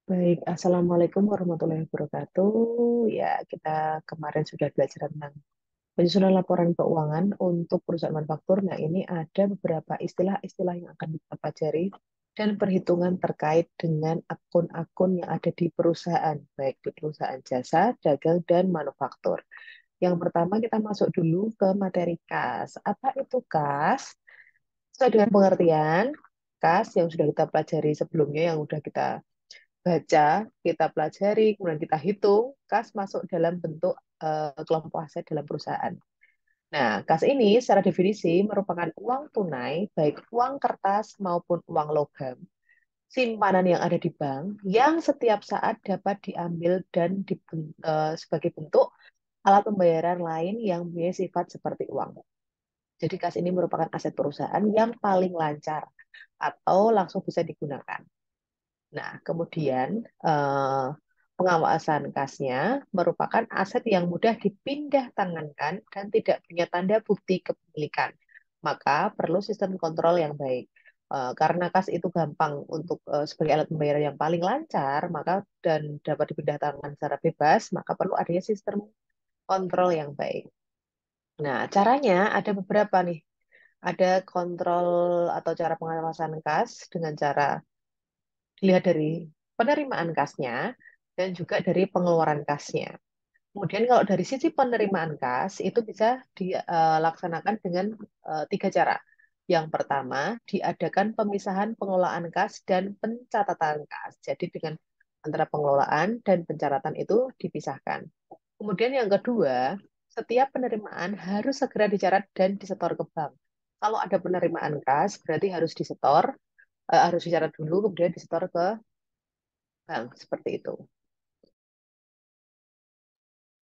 Baik, Assalamualaikum warahmatullahi wabarakatuh. Ya, kita kemarin sudah belajar tentang penyusunan laporan keuangan untuk perusahaan manufaktur. Nah, ini ada beberapa istilah-istilah yang akan kita pelajari dan perhitungan terkait dengan akun-akun yang ada di perusahaan, baik di perusahaan jasa, dagang, dan manufaktur. Yang pertama, kita masuk dulu ke materi kas. Apa itu kas? Sesuai dengan pengertian, kas yang sudah kita pelajari sebelumnya, yang sudah kita baca, kita pelajari, kemudian kita hitung, kas masuk dalam bentuk kelompok aset dalam perusahaan. Nah, kas ini secara definisi merupakan uang tunai, baik uang kertas maupun uang logam, simpanan yang ada di bank, yang setiap saat dapat diambil dan sebagai bentuk alat pembayaran lain yang punya sifat seperti uang. Jadi kas ini merupakan aset perusahaan yang paling lancar atau langsung bisa digunakan. Nah, kemudian eh, pengawasan kasnya merupakan aset yang mudah dipindah tangankan dan tidak punya tanda bukti kepemilikan. Maka perlu sistem kontrol yang baik. Karena kas itu gampang untuk sebagai alat pembayaran yang paling lancar, maka dan dapat dipindah tangan secara bebas, maka perlu adanya sistem kontrol yang baik. Nah, caranya ada beberapa nih. Ada kontrol atau cara pengawasan kas dengan cara dilihat dari penerimaan kasnya dan juga dari pengeluaran kasnya. Kemudian kalau dari sisi penerimaan kas itu bisa dilaksanakan dengan tiga cara. Yang pertama, diadakan pemisahan pengelolaan kas dan pencatatan kas. Jadi dengan antara pengelolaan dan pencatatan itu dipisahkan. Kemudian yang kedua, setiap penerimaan harus segera dicatat dan disetor ke bank. Kalau ada penerimaan kas, berarti harus disetor, harus dicatat dulu, kemudian disetor ke bank, seperti itu.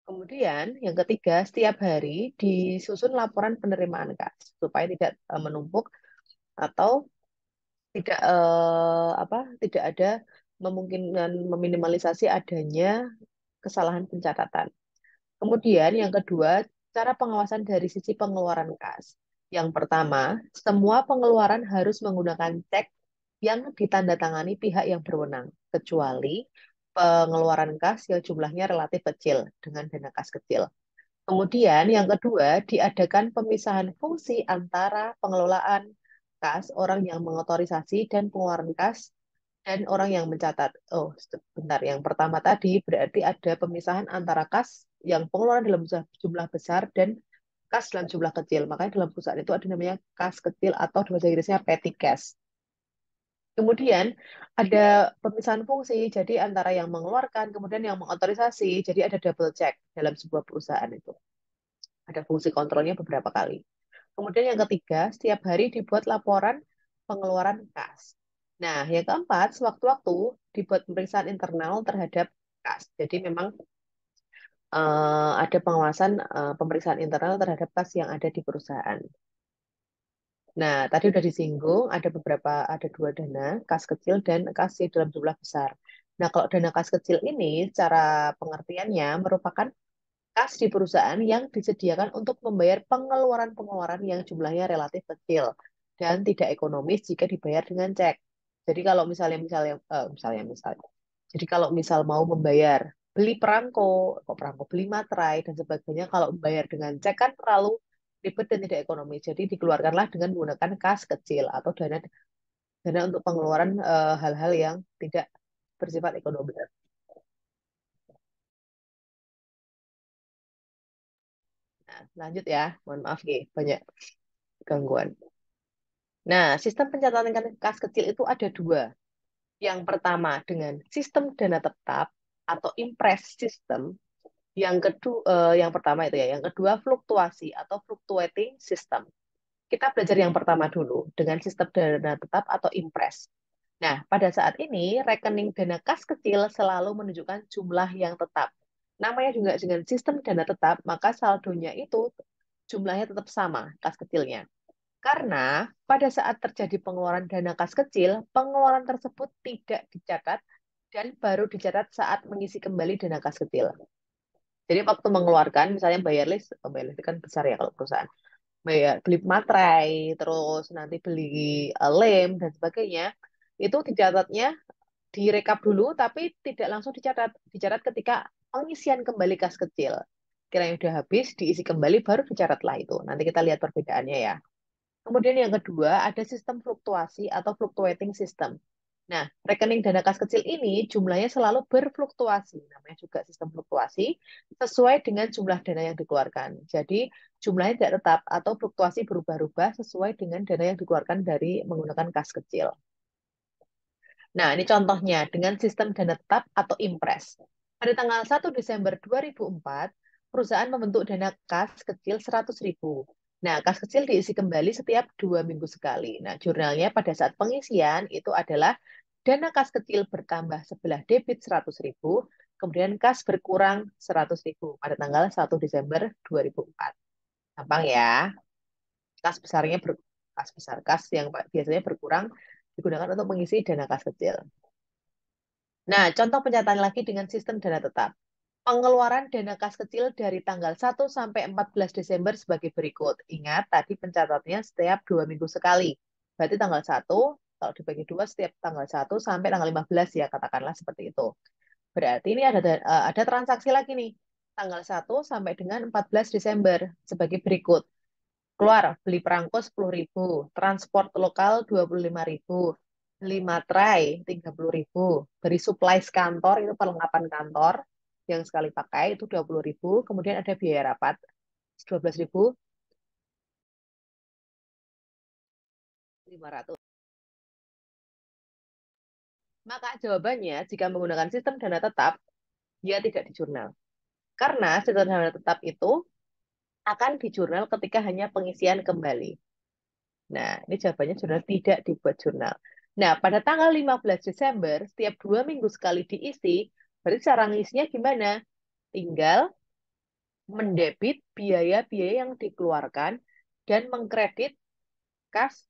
Kemudian yang ketiga, setiap hari disusun laporan penerimaan kas supaya tidak menumpuk atau tidak tidak ada memungkinkan meminimalisasi adanya kesalahan pencatatan. Kemudian yang kedua, cara pengawasan dari sisi pengeluaran kas. Yang pertama, semua pengeluaran harus menggunakan cek yang ditandatangani pihak yang berwenang, kecuali pengeluaran kas yang jumlahnya relatif kecil dengan dana kas kecil. Kemudian yang kedua, diadakan pemisahan fungsi antara pengelolaan kas, orang yang mengotorisasi, dan pengeluaran kas, dan orang yang mencatat. Oh, sebentar. Yang pertama tadi berarti ada pemisahan antara kas yang pengeluaran dalam jumlah besar dan kas dalam jumlah kecil. Makanya dalam perusahaan itu ada namanya kas kecil atau di bahasa Inggrisnya petty cash. Kemudian ada pemisahan fungsi, jadi antara yang mengeluarkan, kemudian yang mengotorisasi, jadi ada double check dalam sebuah perusahaan itu. Ada fungsi kontrolnya beberapa kali. Kemudian yang ketiga, setiap hari dibuat laporan pengeluaran kas. Nah, yang keempat, sewaktu-waktu dibuat pemeriksaan internal terhadap kas. Jadi memang ada pengawasan pemeriksaan internal terhadap kas yang ada di perusahaan. Nah, tadi udah disinggung ada dua dana, kas kecil dan kas yang dalam jumlah besar. Nah, kalau dana kas kecil ini secara pengertiannya merupakan kas di perusahaan yang disediakan untuk membayar pengeluaran-pengeluaran yang jumlahnya relatif kecil dan tidak ekonomis jika dibayar dengan cek. Jadi kalau misalnya, jadi kalau misal mau membayar beli perangko, kok perangko beli materai dan sebagainya, kalau membayar dengan cek kan terlalu ribet dan tidak ekonomis. Jadi dikeluarkanlah dengan menggunakan kas kecil atau dana dana untuk pengeluaran hal-hal yang tidak bersifat ekonomis. Nah, lanjut ya, mohon maaf nih, banyak gangguan. Nah, sistem pencatatan kas kecil itu ada dua. Yang pertama dengan sistem dana tetap atau impres system. Yang pertama itu ya. Yang kedua fluktuasi atau fluctuating system. Kita belajar yang pertama dulu dengan sistem dana tetap atau impres. Nah, pada saat ini rekening dana kas kecil selalu menunjukkan jumlah yang tetap. Namanya juga dengan sistem dana tetap, maka saldonya itu jumlahnya tetap sama kas kecilnya. Karena pada saat terjadi pengeluaran dana kas kecil, pengeluaran tersebut tidak dicatat dan baru dicatat saat mengisi kembali dana kas kecil. Jadi waktu mengeluarkan, misalnya bayar list kan besar ya kalau perusahaan, bayar beli materai, terus nanti beli lem dan sebagainya, itu dicatatnya direkap dulu, tapi tidak langsung dicatat. Dicatat ketika pengisian kembali kas kecil. Kira yang udah habis, diisi kembali, baru dicatatlah itu. Nanti kita lihat perbedaannya ya. Kemudian yang kedua, ada sistem fluktuasi atau fluctuating system. Nah, rekening dana kas kecil ini jumlahnya selalu berfluktuasi, namanya juga sistem fluktuasi, sesuai dengan jumlah dana yang dikeluarkan. Jadi, jumlahnya tidak tetap atau fluktuasi berubah-ubah sesuai dengan dana yang dikeluarkan dari menggunakan kas kecil. Nah, ini contohnya dengan sistem dana tetap atau impres. Pada tanggal 1 Desember 2004, perusahaan membentuk dana kas kecil 100.000. Nah, kas kecil diisi kembali setiap 2 minggu sekali. Nah, jurnalnya pada saat pengisian itu adalah dana kas kecil bertambah sebelah debit 100.000, kemudian kas berkurang 100.000 pada tanggal 1 Desember 2004. Gampang ya. Kas besarnya kas besar, kas yang biasanya berkurang digunakan untuk mengisi dana kas kecil. Nah, contoh pencatatan lagi dengan sistem dana tetap. Pengeluaran dana kas kecil dari tanggal 1 sampai 14 Desember sebagai berikut. Ingat, tadi pencatatannya setiap 2 minggu sekali. Berarti tanggal 1, kalau dibagi 2, setiap tanggal 1 sampai tanggal 15 ya, katakanlah seperti itu. Berarti ini ada transaksi lagi nih. Tanggal 1 sampai dengan 14 Desember sebagai berikut. Keluar, beli perangko 10.000, transport lokal 25.000, beli materai 30.000, beri supplies kantor itu perlengkapan kantor yang sekali pakai itu 20.000, kemudian ada biaya rapat 12.500. Maka jawabannya jika menggunakan sistem dana tetap, dia tidak di jurnal. Karena sistem dana tetap itu akan di jurnal ketika hanya pengisian kembali. Nah, ini jawabannya jurnal tidak dibuat jurnal. Nah, pada tanggal 15 Desember, setiap 2 minggu sekali diisi, berarti cara ngisinya gimana? Tinggal mendebit biaya-biaya yang dikeluarkan dan mengkredit kas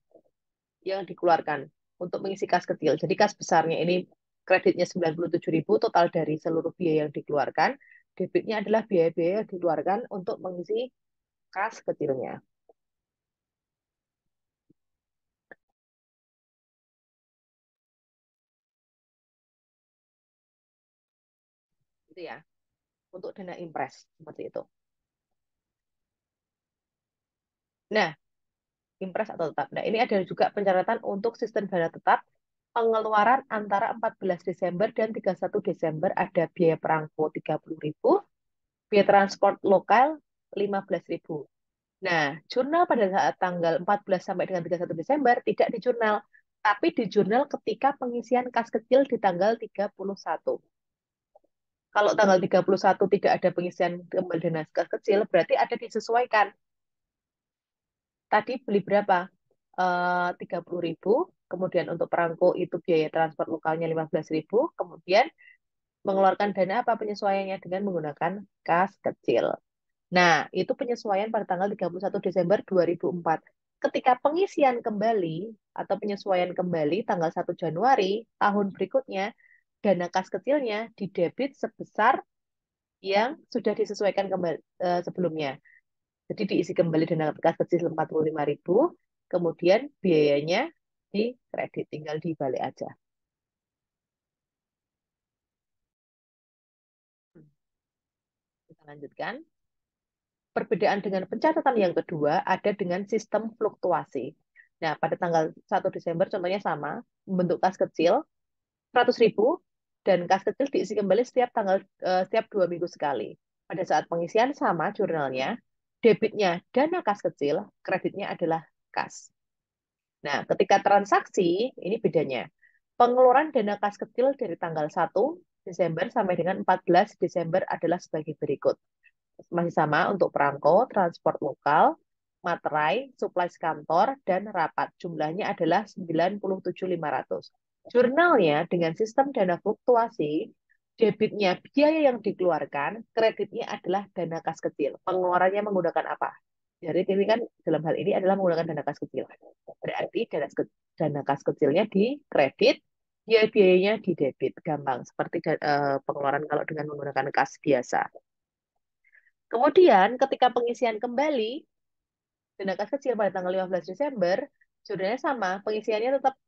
yang dikeluarkan untuk mengisi kas kecil. Jadi kas besarnya ini kreditnya 97.000 total dari seluruh biaya yang dikeluarkan. Debitnya adalah biaya-biaya yang dikeluarkan untuk mengisi kas kecilnya. Gitu ya. Untuk dana impres seperti itu. Nah, impres atau tetap. Nah, ini ada juga pencatatan untuk sistem dana tetap. Pengeluaran antara 14 Desember dan 31 Desember ada biaya perangko 30.000, biaya transport lokal 15.000. Nah, jurnal pada saat tanggal 14 sampai dengan 31 Desember tidak di jurnal, tapi di jurnal ketika pengisian kas kecil di tanggal 31. Kalau tanggal 31 tidak ada pengisian kembali dana kas kecil, berarti ada disesuaikan. Tadi beli berapa? 30.000, kemudian untuk perangko itu biaya transport lokalnya 15.000, kemudian mengeluarkan dana apa penyesuaiannya dengan menggunakan kas kecil. Nah, itu penyesuaian pada tanggal 31 Desember 2004. Ketika pengisian kembali atau penyesuaian kembali tanggal 1 Januari tahun berikutnya, dana kas kecilnya didebit sebesar yang sudah disesuaikan kembali sebelumnya. Jadi diisi kembali dana kas kecil 45.000, kemudian biayanya di kredit, tinggal dibalik aja. Kita lanjutkan. Perbedaan dengan pencatatan yang kedua ada dengan sistem fluktuasi. Nah, pada tanggal 1 Desember contohnya sama, membentuk kas kecil 100.000 dan kas kecil diisi kembali setiap 2 minggu sekali. Pada saat pengisian sama jurnalnya, debitnya dana kas kecil, kreditnya adalah kas. Nah, ketika transaksi, ini bedanya. Pengeluaran dana kas kecil dari tanggal 1 Desember sampai dengan 14 Desember adalah sebagai berikut. Masih sama untuk perangko, transport lokal, materai, suplai kantor, dan rapat. Jumlahnya adalah 97.500. Jurnalnya dengan sistem dana fluktuasi, debitnya biaya yang dikeluarkan, kreditnya adalah dana kas kecil. Pengeluarannya menggunakan apa? Jadi ini kan dalam hal ini adalah menggunakan dana kas kecil. Berarti dana kas kecilnya di kredit, biayanya di debit. Gampang, seperti pengeluaran kalau dengan menggunakan kas biasa. Kemudian ketika pengisian kembali dana kas kecil pada tanggal 15 Desember, jurnalnya sama, pengisiannya tetap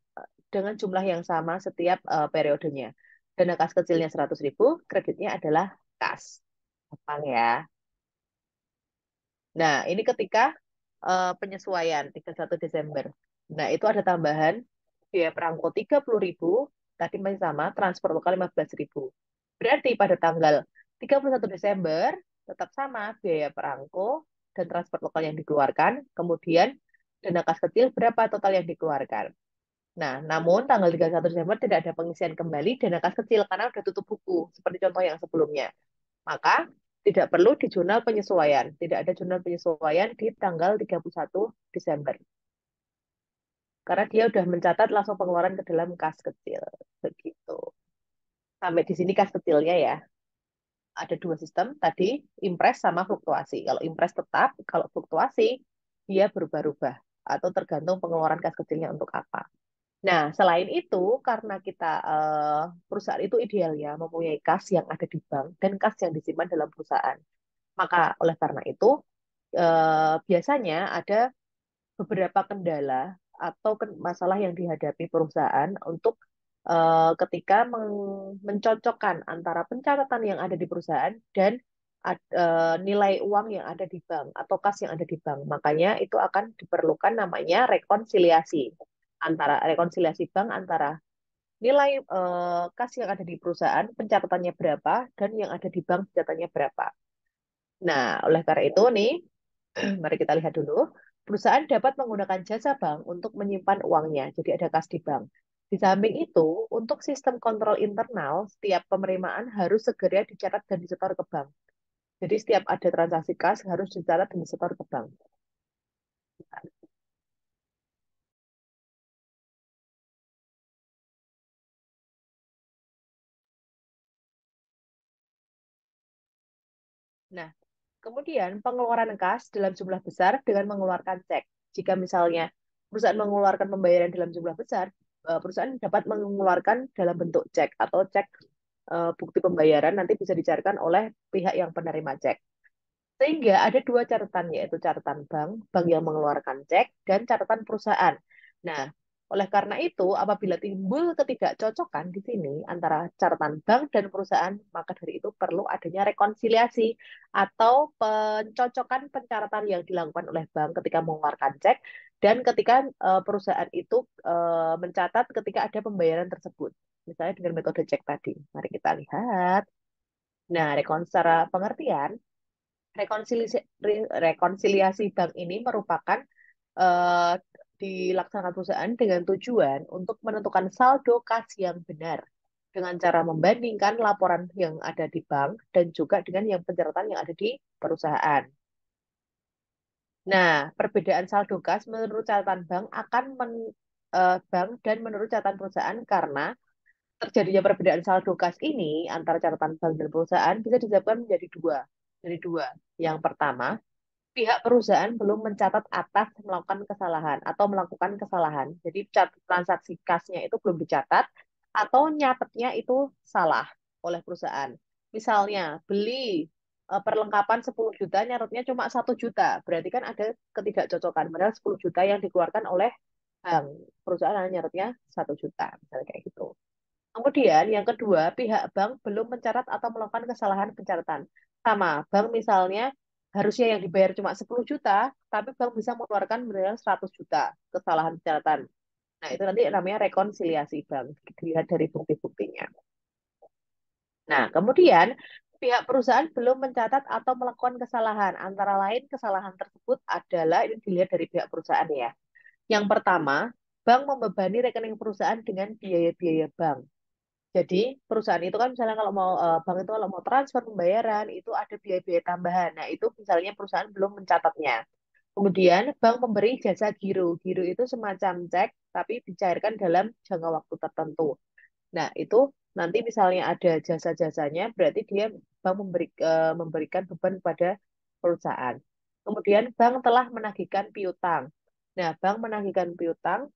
dengan jumlah yang sama setiap periodenya. Dana kas kecilnya 100.000, kreditnya adalah kas. Gampang ya. Nah, ini ketika penyesuaian 31 Desember. Nah, itu ada tambahan biaya perangko 30.000, tadi masih sama, transport lokal 15.000. Berarti pada tanggal 31 Desember tetap sama biaya perangko dan transport lokal yang dikeluarkan, kemudian dana kas kecil berapa total yang dikeluarkan. Nah, namun tanggal 31 Desember tidak ada pengisian kembali dana kas kecil karena sudah tutup buku, seperti contoh yang sebelumnya. Maka tidak perlu di jurnal penyesuaian. Tidak ada jurnal penyesuaian di tanggal 31 Desember. Karena dia sudah mencatat langsung pengeluaran ke dalam kas kecil. Begitu. Sampai di sini kas kecilnya ya. Ada dua sistem tadi, impres sama fluktuasi. Kalau impres tetap, kalau fluktuasi dia berubah-ubah atau tergantung pengeluaran kas kecilnya untuk apa. Nah, selain itu, karena kita perusahaan itu idealnya mempunyai kas yang ada di bank dan kas yang disimpan dalam perusahaan. Maka oleh karena itu, biasanya ada beberapa kendala atau masalah yang dihadapi perusahaan untuk ketika mencocokkan antara pencatatan yang ada di perusahaan dan nilai uang yang ada di bank atau kas yang ada di bank. Makanya itu akan diperlukan namanya rekonsiliasi rekonsiliasi bank antara nilai kas yang ada di perusahaan pencatatannya berapa dan yang ada di bank pencatatannya berapa. Nah, oleh karena itu nih, mari kita lihat dulu. Perusahaan dapat menggunakan jasa bank untuk menyimpan uangnya, jadi ada kas di bank. Di samping itu, untuk sistem kontrol internal, setiap penerimaan harus segera dicatat dan disetor ke bank. Jadi setiap ada transaksi kas harus dicatat dan disetor ke bank. Nah, kemudian pengeluaran kas dalam jumlah besar dengan mengeluarkan cek. Jika misalnya perusahaan mengeluarkan pembayaran dalam jumlah besar, perusahaan dapat mengeluarkan dalam bentuk cek atau cek bukti pembayaran nanti bisa dicarikan oleh pihak yang penerima cek. Sehingga ada dua catatan, yaitu catatan bank, bank yang mengeluarkan cek, dan catatan perusahaan. Nah, oleh karena itu, apabila timbul ketidakcocokan di sini antara catatan bank dan perusahaan, maka dari itu perlu adanya rekonsiliasi atau pencocokan pencatatan yang dilakukan oleh bank ketika mengeluarkan cek dan ketika perusahaan itu mencatat ketika ada pembayaran tersebut. Misalnya dengan metode cek tadi. Mari kita lihat. Nah, secara pengertian, rekonsiliasi rekonsiliasi bank ini merupakan eh, dilaksanakan perusahaan dengan tujuan untuk menentukan saldo kas yang benar dengan cara membandingkan laporan yang ada di bank dan juga dengan yang pencatatan yang ada di perusahaan. Nah, perbedaan saldo kas menurut catatan bank akan bank dan menurut catatan perusahaan karena terjadinya perbedaan saldo kas ini antara catatan bank dan perusahaan bisa disebabkan menjadi dua. Jadi dua. Yang pertama, pihak perusahaan belum mencatat atas melakukan kesalahan atau melakukan kesalahan. Jadi transaksi kasnya itu belum dicatat atau nyatetnya itu salah oleh perusahaan. Misalnya beli perlengkapan 10 juta, nyatetnya cuma 1 juta. Berarti kan ada ketidakcocokan. Padahal 10 juta yang dikeluarkan oleh bank. Perusahaan hanya nyatetnya 1 juta. Misalnya kayak gitu. Kemudian yang kedua, pihak bank belum mencatat atau melakukan kesalahan pencatatan. Sama, bank misalnya harusnya yang dibayar cuma 10 juta, tapi bank bisa mengeluarkan benar 100 juta kesalahan pencatatan. Nah, itu nanti namanya rekonsiliasi bank, dilihat dari bukti-buktinya. Nah, kemudian pihak perusahaan belum mencatat atau melakukan kesalahan. Antara lain kesalahan tersebut adalah, ini dilihat dari pihak perusahaan ya. Yang pertama, bank membebani rekening perusahaan dengan biaya-biaya bank. Jadi perusahaan itu kan misalnya kalau mau bank itu kalau mau transfer pembayaran itu ada biaya-biaya tambahan. Nah, itu misalnya perusahaan belum mencatatnya. Kemudian bank memberi jasa giro. Giro itu semacam cek tapi dicairkan dalam jangka waktu tertentu. Nah, itu nanti misalnya ada jasa-jasanya berarti dia bank memberikan beban pada perusahaan. Kemudian bank telah menagihkan piutang. Nah, bank menagihkan piutang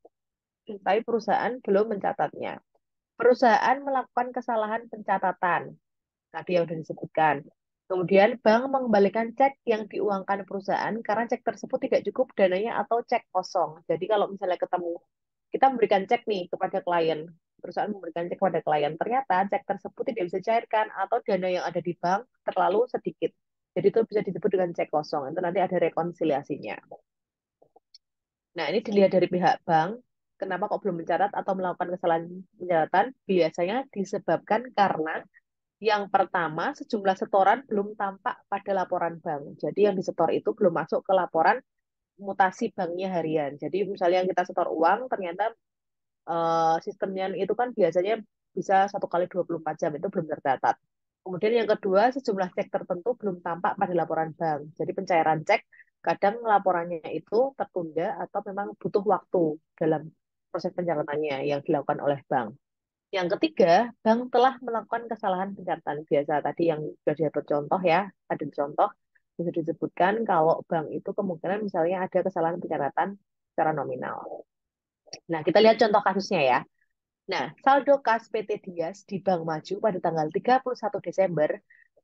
tapi perusahaan belum mencatatnya. Perusahaan melakukan kesalahan pencatatan, tadi yang sudah disebutkan. Kemudian bank mengembalikan cek yang diuangkan perusahaan karena cek tersebut tidak cukup dananya atau cek kosong. Jadi kalau misalnya ketemu Kita memberikan cek nih kepada klien, perusahaan memberikan cek kepada klien, ternyata cek tersebut tidak bisa dicairkan atau dana yang ada di bank terlalu sedikit. Jadi itu bisa disebut dengan cek kosong. Itu nanti ada rekonsiliasinya. Nah, ini dilihat dari pihak bank, kenapa kok belum mencatat atau melakukan kesalahan pencatatan? Biasanya disebabkan karena yang pertama, sejumlah setoran belum tampak pada laporan bank. Jadi yang disetor itu belum masuk ke laporan mutasi banknya harian. Jadi misalnya yang kita setor uang, ternyata sistemnya itu kan biasanya bisa 1 kali 24 jam, itu belum tercatat. Kemudian yang kedua, sejumlah cek tertentu belum tampak pada laporan bank. Jadi pencairan cek, kadang laporannya itu tertunda atau memang butuh waktu dalam proses pencatatannya yang dilakukan oleh bank. Yang ketiga, bank telah melakukan kesalahan pencatatan biasa tadi yang sudah diatur contoh ya, ada contoh bisa disebutkan kalau bank itu kemungkinan misalnya ada kesalahan pencatatan secara nominal. Nah, kita lihat contoh kasusnya ya. Nah, saldo kas PT Dias di Bank Maju pada tanggal 31 Desember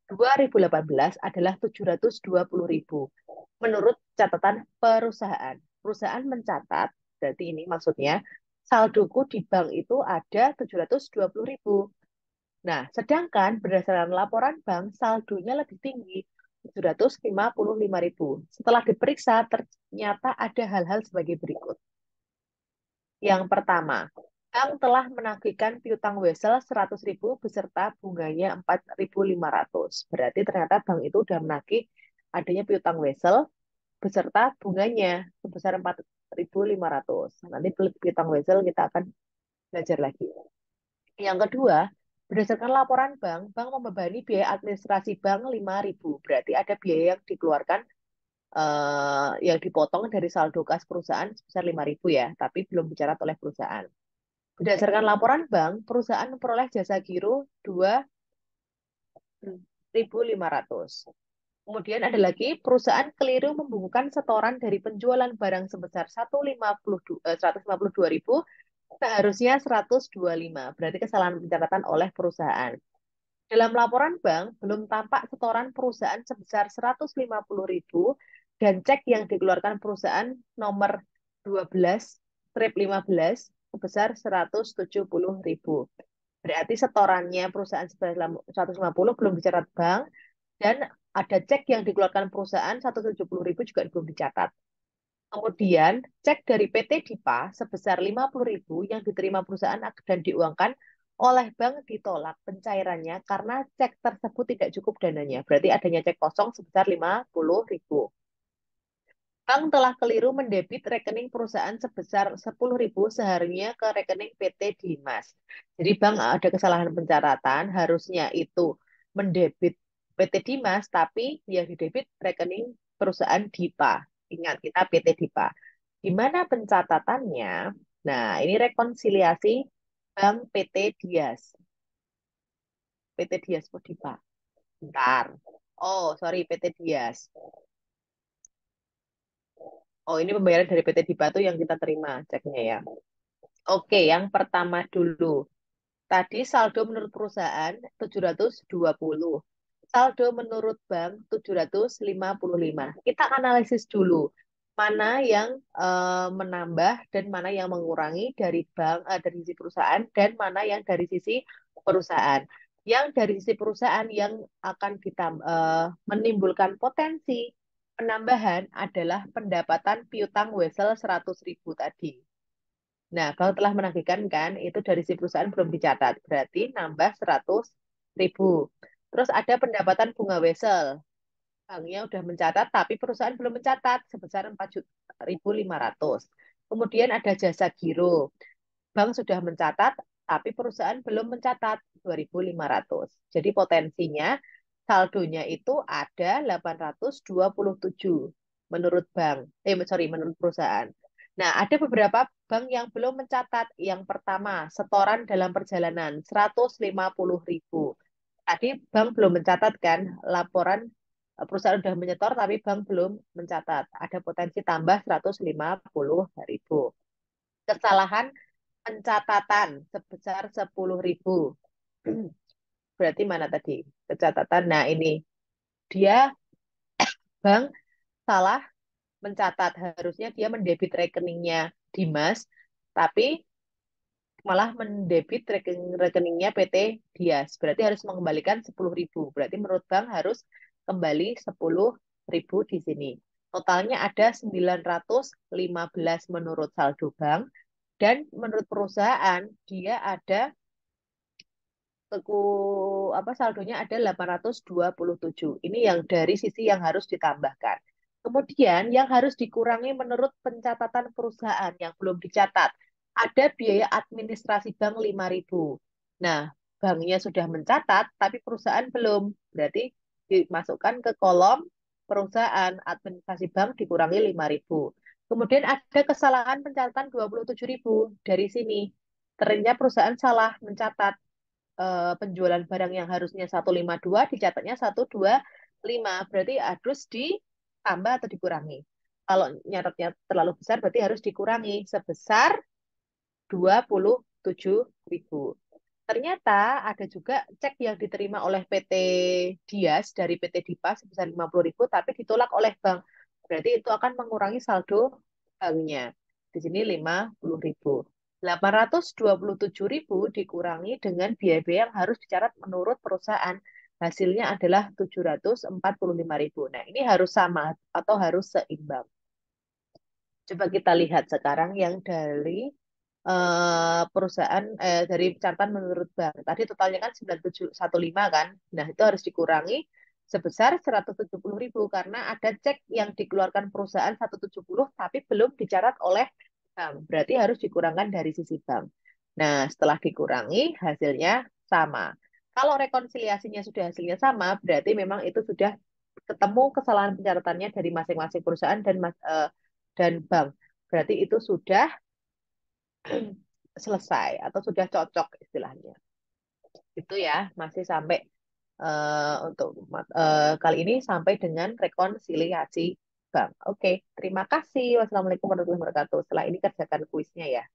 2018 adalah 720.000. Menurut catatan perusahaan. Perusahaan mencatat, berarti ini maksudnya, saldoku di bank itu ada 720.000. Nah, sedangkan berdasarkan laporan bank, saldonya lebih tinggi, 755.000. Setelah diperiksa, ternyata ada hal-hal sebagai berikut. Yang pertama, bank telah menagihkan piutang wesel 100.000 beserta bunganya 4.500. Berarti ternyata bank itu sudah menagih adanya piutang wesel beserta bunganya sebesar 4.500. Nanti piutang wesel kita akan belajar lagi. Yang kedua, berdasarkan laporan bank, bank membebani biaya administrasi bank 5.000. Berarti ada biaya yang dikeluarkan yang dipotong dari saldo kas perusahaan sebesar 5.000 ya, tapi belum dicatat oleh perusahaan. Berdasarkan laporan bank, perusahaan memperoleh jasa giro 2.500. Kemudian ada lagi, perusahaan keliru membukukan setoran dari penjualan barang sebesar 152.000, seharusnya 125. Berarti kesalahan pencatatan oleh perusahaan. Dalam laporan bank, belum tampak setoran perusahaan sebesar 150.000 dan cek yang dikeluarkan perusahaan nomor 12/15 sebesar 170.000. Berarti setorannya perusahaan sebesar 150 belum dicatat bank dan ada cek yang dikeluarkan perusahaan 170.000 juga belum dicatat. Kemudian cek dari PT Dipa sebesar 50.000 yang diterima perusahaan dan diuangkan oleh bank ditolak pencairannya karena cek tersebut tidak cukup dananya. Berarti adanya cek kosong sebesar 50.000. Bank telah keliru mendebit rekening perusahaan sebesar 10.000 seharusnya ke rekening PT Dimas. Jadi bank ada kesalahan pencatatan, harusnya itu mendebit PT Dimas, tapi yang didebit rekening perusahaan Dipa. Ingat, kita PT Dipa. Di mana pencatatannya? Nah, ini rekonsiliasi Bank PT Dias. PT Dias Dipa. Bentar. Oh, sorry, PT Dias. Oh, ini pembayaran dari PT Dipa tuh yang kita terima ceknya ya. Oke, yang pertama dulu. Tadi saldo menurut perusahaan 720. Saldo menurut bank 755. Kita analisis dulu. Mana yang menambah dan mana yang mengurangi dari bank, dari sisi perusahaan dan mana yang dari sisi perusahaan. Yang dari sisi perusahaan yang akan menimbulkan potensi penambahan adalah pendapatan piutang wesel 100.000 tadi. Nah, bank telah menagihkan kan, itu dari si perusahaan belum dicatat. Berarti nambah 100.000. Terus ada pendapatan bunga wesel. Banknya udah mencatat, tapi perusahaan belum mencatat sebesar 4.500. Kemudian ada jasa giro. Bank sudah mencatat, tapi perusahaan belum mencatat 2.500. Jadi potensinya saldonya itu ada 827 menurut bank. Menurut perusahaan. Nah, ada beberapa bank yang belum mencatat. Yang pertama, setoran dalam perjalanan 150.000. Tadi bank belum mencatat kan laporan perusahaan sudah menyetor tapi bank belum mencatat. Ada potensi tambah 150.000. Kesalahan pencatatan sebesar 10.000. Berarti mana tadi? Pencatatan. Nah, ini dia bank salah mencatat. Harusnya dia mendebit rekeningnya Dimas tapi malah mendebit rekeningnya PT Dias. Berarti harus mengembalikan 10.000. Berarti menurut bank harus kembali 10.000 di sini. Totalnya ada 915 menurut saldo bank. Dan menurut perusahaan, dia ada teku apa saldonya ada 827. Ini yang dari sisi yang harus ditambahkan. Kemudian yang harus dikurangi menurut pencatatan perusahaan yang belum dicatat. Ada biaya administrasi bank 5.000. Nah, banknya sudah mencatat tapi perusahaan belum. Berarti dimasukkan ke kolom perusahaan administrasi bank dikurangi 5.000. Kemudian ada kesalahan pencatatan 27.000 dari sini. Ternyata perusahaan salah mencatat penjualan barang yang harusnya 152 dicatatnya 125. Berarti harus ditambah atau dikurangi. Kalau nyatatnya terlalu besar berarti harus dikurangi sebesar 27.000. Ternyata ada juga cek yang diterima oleh PT Dias dari PT Dipa sebesar 50.000 tapi ditolak oleh bank. Berarti itu akan mengurangi saldo banknya. Di sini 50.000. 827.000 dikurangi dengan biaya-biaya yang harus dicatat menurut perusahaan. Hasilnya adalah 745.000. Nah, ini harus sama atau harus seimbang. Coba kita lihat sekarang yang dari perusahaan dari catatan menurut bank. Tadi totalnya kan 9715 kan. Nah, itu harus dikurangi sebesar 170.000 karena ada cek yang dikeluarkan perusahaan 170 tapi belum dicatat oleh bank. Berarti harus dikurangkan dari sisi bank. Nah, setelah dikurangi hasilnya sama. Kalau rekonsiliasinya sudah hasilnya sama, berarti memang itu sudah ketemu kesalahan pencatatannya dari masing-masing perusahaan dan bank. Berarti itu sudah selesai atau sudah cocok istilahnya. Itu ya, masih sampai untuk kali ini sampai dengan rekonsiliasi bank. Oke, terima kasih. Wassalamualaikum warahmatullahi wabarakatuh. Setelah ini kerjakan kuisnya ya.